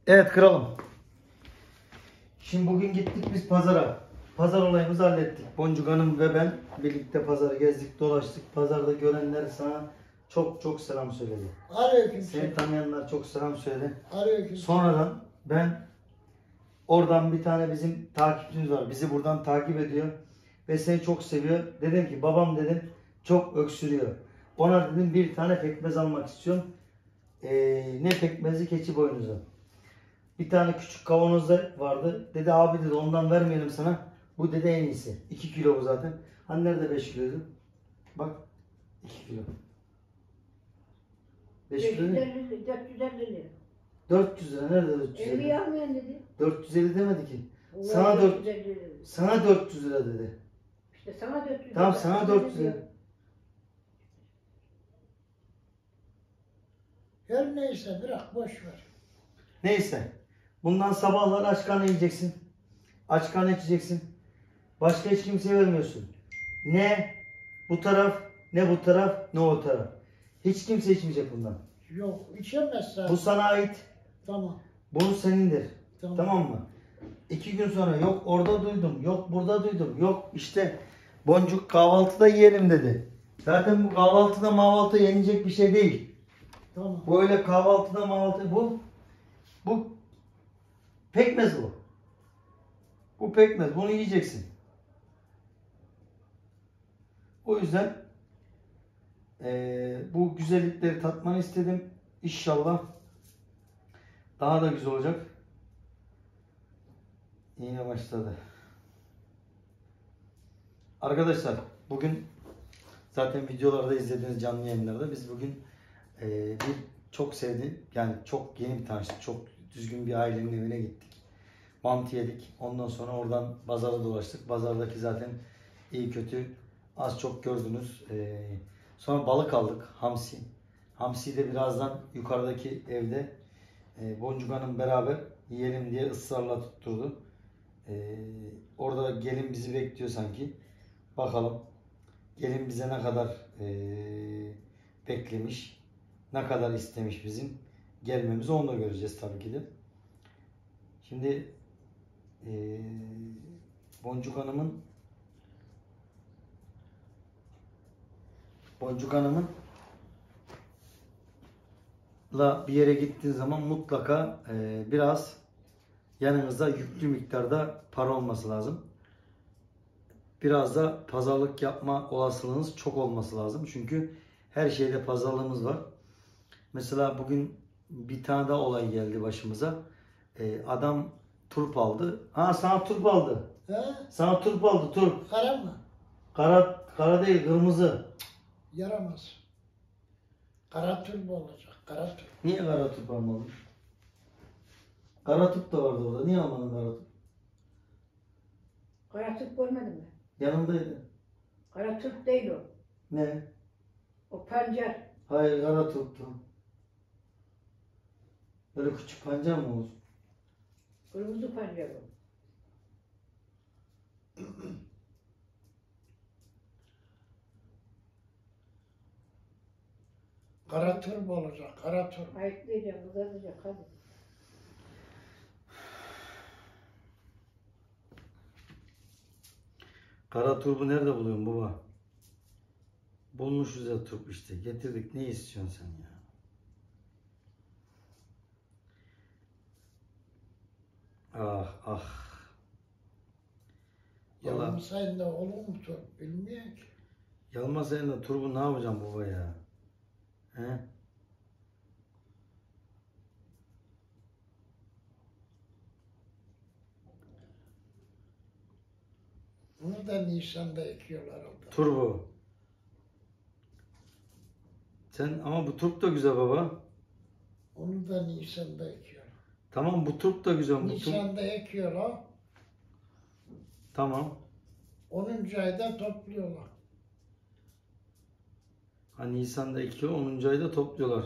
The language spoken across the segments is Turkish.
Evet kralım. Şimdi bugün gittik biz pazara. Pazar olayımızı hallettik. Boncuk Hanım ve ben birlikte pazarı gezdik, dolaştık. Pazarda görenler sana çok çok selam söyledi. Aleykümselam. Seni tanıyanlar çok selam söyledi. Aleykümselam. Sonradan ben oradan bir tane bizim takipçimiz var. Bizi buradan takip ediyor. Ve seni çok seviyor. Dedim ki babam dedim çok öksürüyor. Ona dedim bir tane pekmez almak istiyorum. Ne pekmezi? Keçi boynuzu. Bir tane küçük kavanozda vardı. Dedi abi dedi ondan vermeyelim sana. Bu dedi en iyisi. 2 kilo bu zaten. Hani nerede 5 kiloydu? Bak 2 kilo. 5 kilo ne? 450 lira. 400 lira. Nerede 400 Evi lira? yapmayan dedi. 450 demedi ki. Vallahi Sana 450 lira. Sana 400 lira dedi. İşte sana 400 lira. Tamam sana 400 lira. Her neyse bırak boş ver. Neyse. Bundan sabahlar aç karnı yiyeceksin. Aç karnı içeceksin. Başka hiç kimseye vermiyorsun. Ne bu taraf, ne bu taraf, ne o taraf. Hiç kimse içmeyecek bundan. Yok içemez zaten. Bu sana ait. Tamam. Bunu senindir. Tamam. Tamam mı? 2 gün sonra yok orada duydum, yok burada duydum, yok işte Boncuk kahvaltıda yiyelim dedi. Zaten bu kahvaltıda mahvaltıda yenilecek bir şey değil. Tamam. Bu öyle kahvaltıda mahvaltı bu pekmez bu. Bu pekmez. Bunu yiyeceksin. O yüzden bu güzellikleri tatmanı istedim. İnşallah daha da güzel olacak. Yine başladı. Arkadaşlar bugün zaten videolarda izlediğiniz canlı yayınlarda biz bugün bir çok sevdiğim yani çok yeni bir tanıştık. Çok düzgün bir ailenin evine gittik. Mantı yedik. Ondan sonra oradan pazara dolaştık. Pazardaki zaten iyi kötü az çok gördünüz. Sonra balık aldık. Hamsi. Hamsiyi de birazdan yukarıdaki evde Boncuk Hanım beraber yiyelim diye ısrarla tutturdu. Orada gelin bizi bekliyor sanki. Bakalım gelin bize ne kadar beklemiş, ne kadar istemiş bizim gelmemizi, onu da göreceğiz tabii ki de. Şimdi Boncuk Hanım'ın bir yere gittiğin zaman mutlaka biraz yanınızda yüklü miktarda para olması lazım. Biraz da pazarlık yapma olasılığınız çok olması lazım. Çünkü her şeyde pazarlığımız var. Mesela bugün bir tane daha olay geldi başımıza. Adam turp aldı. Ha sana turp aldı. He? Sana turp aldı turp. Kara mı? Kara değil kırmızı. Yaramaz. Kara turp olacak. Kara turp. Niye kara turp almadın? Kara turp da vardı orada. Niye almadın kara turp? Kara Türk görmedin mi? Yanındaydı. Kara Türk değil o. Ne? O pancar. Hayır kara turptu. Böyle küçük pancar mı olur? Kırmızı pancar o. Kara turp olacak. Kara turp. Ayıklayacak, kızartacak hadi. Kara turbu nerede buluyorsun baba? Bulmuşuz ya turp işte. Getirdik. Ne istiyorsun sen ya? Ah ah. Valla Yalnızsayın da olur mu turp? Bilmiyorum ki. yalmasayın da turbu ne yapacağım baba ya? He? Bunu da Nisan'da ekiyorlar orada. Turbu. Sen ama bu turp da güzel baba. Onu da Nisan'da ekiyorlar. Tamam bu turp da güzel. Bu turp... Nisan'da ekiyorlar. Tamam. 10. ayda topluyorlar. Ha Nisan'da ekiyor, 10. ayda topluyorlar.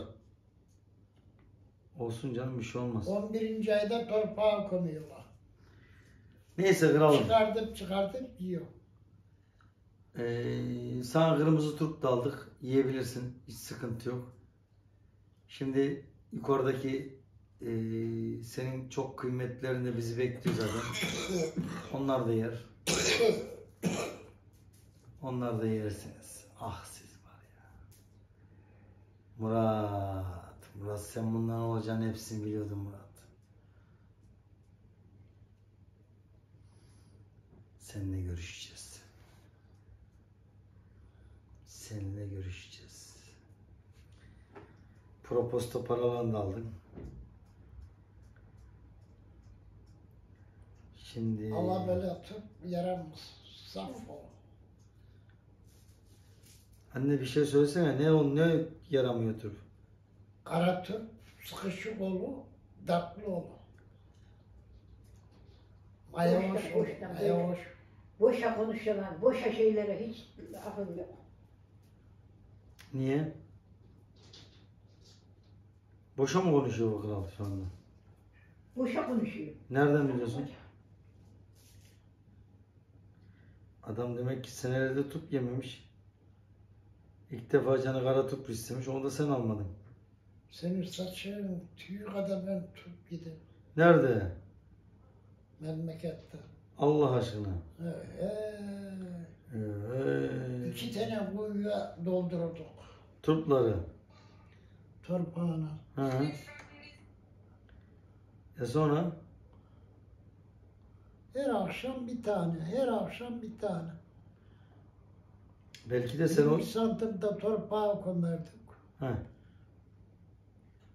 Olsun canım bir şey olmaz. 11. ayda torpağa konuyorlar. Neyse kralım. Çıkartıp yiyor. Sana kırmızı turp da aldık. Yiyebilirsin. Hiç sıkıntı yok. Şimdi yukarıdaki senin çok kıymetlerini bizi bekliyor zaten. Onlar da yer. Onlar da yersiniz. Ah siz var ya. Murat sen bundan olacağını hepsini biliyordun Murat. Seninle görüşeceğiz. Seninle görüşeceğiz. Proposta paralarını da aldım. Şimdi Allah böyle atıp yaramaz. Saf ol. anne bir şey söylesene. Ne yaramıyor tür? Kara tüp, sıkışık olu, tatlı olu. Mayahoş ol, Boştan, mayahoş. Boşa konuşulan, boşa şeylere hiç akıl yok. Niye? Boşa mı konuşuyor bu kral şu anda? Boşa konuşuyor. Nereden biliyorsun? Adam demek ki senelerde tüp yememiş. İlk defa canı kara tüp istemiş. Onu da sen almadın. Senin saçın tüyü kadar ben tüp yedim Nerede? memlekette. Allah aşkına. Evet. 2 tane kuyuya doldurduk. Turpları. Torpağına. Hı. Sonra? Her akşam bir tane, her akşam bir tane. Belki de sen o... 20 santimde torpağa koyardık. He.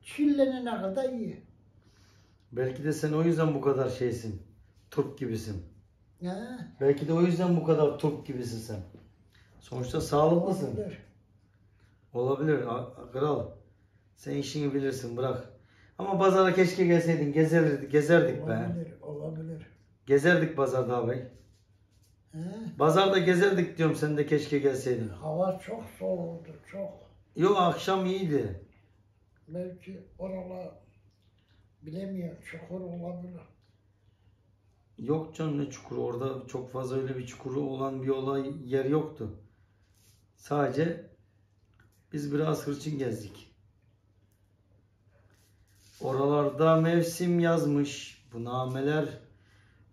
Çillenene kadar iyi. Belki de sen o yüzden bu kadar şeysin. Turp gibisin. He? Belki de o yüzden bu kadar turp gibisin sen. Sonuçta sağlıklısın. Olabilir. Olabilir. Kral. Sen işini bilirsin, bırak. Ama pazara keşke gelseydin. Gezerdik be. Olabilir, olabilir. Gezerdik pazarda abi. He? Pazarda gezerdik diyorum, sen de keşke gelseydin. Hava çok soğuktu, çok. Yok, akşam iyiydi. Belki oralar bilemiyorum, çukur olabilir. Yok canım, ne çukuru, orada çok fazla öyle bir çukuru olan bir olay yer yoktu. Sadece biz biraz hırçın gezdik. Oralarda mevsim yazmış, bu nameler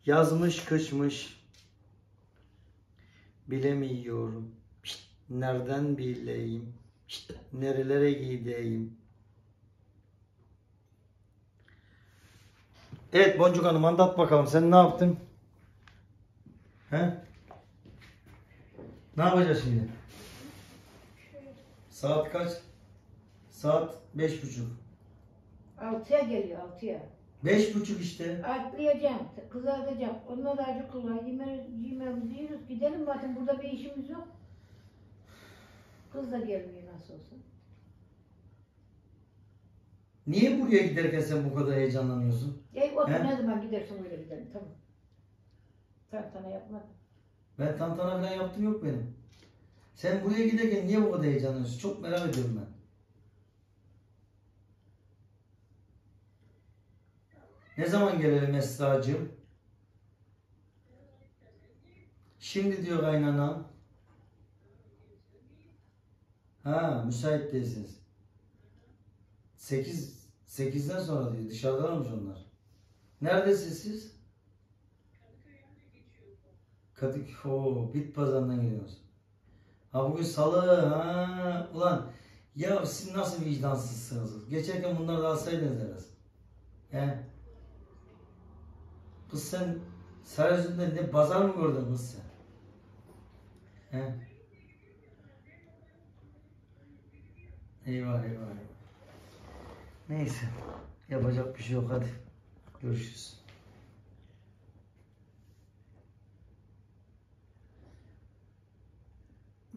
yazmış kışmış. Bilemiyorum, nereden bileyim, nerelere gideyim. Evet Boncuk Hanım, anlat bakalım, sen ne yaptın? He? Ne yapacağız şimdi? Saat kaç? Saat 5:30. 6'ya geliyor, 6'ya. 5:30 işte. Atlayacağım, kızartacağım. Onunla da acı kullan. Yemeğimizi yiyoruz. Gidelim zaten, burada bir işimiz yok. Kız da gelmiyor nasıl olsa. Niye buraya giderken sen bu kadar heyecanlanıyorsun? Otur, He? ne zaman gidersin öyle gidelim, tamam. Tantana yapmadım. Ben tantana falan yaptım yok benim. Sen buraya giderken niye bu kadar heyecanlanıyorsun? Çok merak ediyorum ben. Ne zaman gelelim Esra'cığım? Şimdi diyor kaynanam. Ha, müsait değilsiniz. 8'den sonra diyor. Dışarıdalarmış onlar. Neredesiniz siz? Kadıköy, bit pazarından geliyoruz. Ha bugün salı, ha ulan ya siz nasıl vicdansızsınız? Geçerken bunları da alsaydınız biraz. He? Kız sen Sarayüzü'nde ne pazar mı gördün kız sen? He? Eyvah eyvah eyvah. Neyse. Yapacak bir şey yok, hadi. Görüşürüz.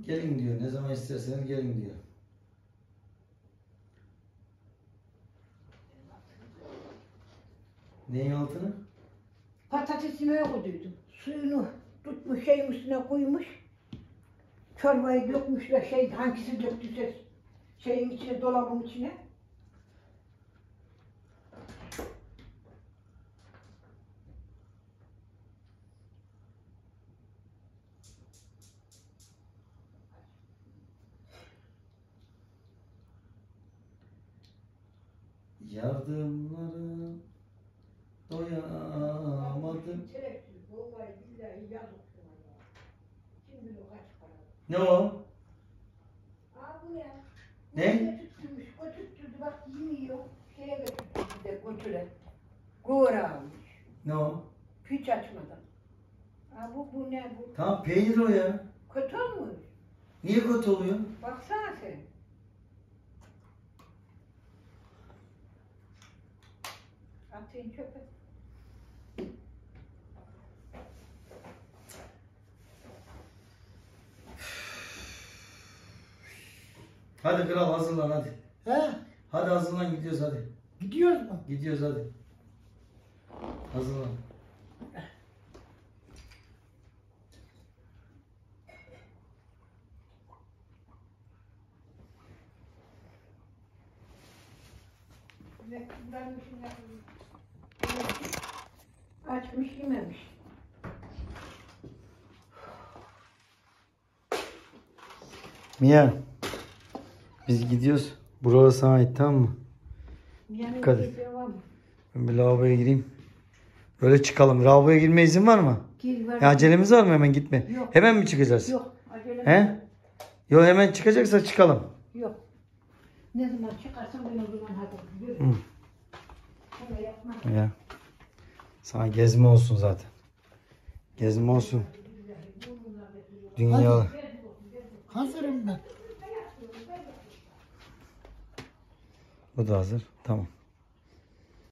Gelin diyor. Ne zaman isterseniz gelin diyor. Neyin altını? Patatesini öyle koyduydum. Suyunu tutmuş, şeyin üstüne koymuş. Çorbayı dökmüşler, hangisi döktüyse şeyin içine, dolabın içine. Yardımları doyamadım. Şerefsiz, vallahi billahi yazık şuna ya. Kim bilir kaç para. Ne o? Aa bu ne? Ne? Götürtmüş, götürttürdü bak yemiyor. Şeye götürttürdü de götüre. Gora almış. Ne o? Hiç açmadan. Aa bu ne bu? Tamam peynir o ya. Kötü olmuş. Niye kötü oluyor? Baksana sen. Atayım çöpe. Hadi kral hazırlan hadi. He? Hadi hazırlan gidiyoruz hadi. Gidiyoruz mu? Gidiyoruz hadi. Hazırlan. Açmış yememiş. Mia. Biz gidiyoruz. Burası sana ait tamam mı? Yani Dikkat et. devam. Ben bir lavaboya gireyim. Öyle çıkalım. Lavaboya girme izin var mı? Gir var. Ya acelemiz var mı hemen gitme? Yok. Hemen mi çıkacağız? Yok. Acele He? Yok hemen çıkacaksa çıkalım. Yok. Ne zaman çıkarsan ben o zaman hadi. Yürü. Hı. Şöyle yapma. Ya. Sana gezme olsun zaten. Gezme olsun. Dünya. Hazırım ben. Bu da hazır. Tamam.